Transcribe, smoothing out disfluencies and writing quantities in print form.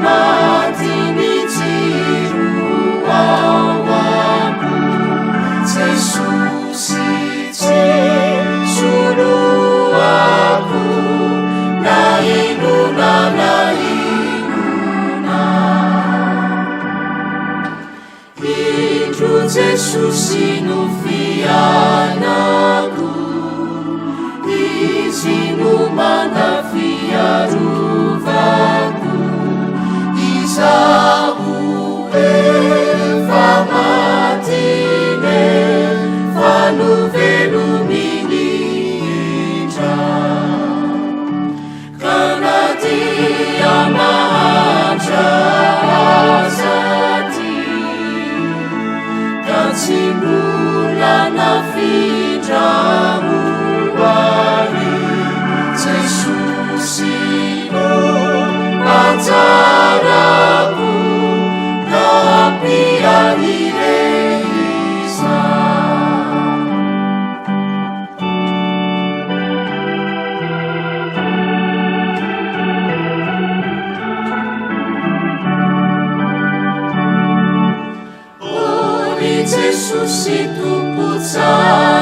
mati mitsiru ao amiko Jesosy tsy soloako na inona na inona indro Jesosy no fianako izy no mana fiarovako izaho efa matine fa novelominitra ka na dia mahantra azaty ka tsy mbola nafindra Jesosy no ajarako na pianireza Ony Jesosy tompo tsara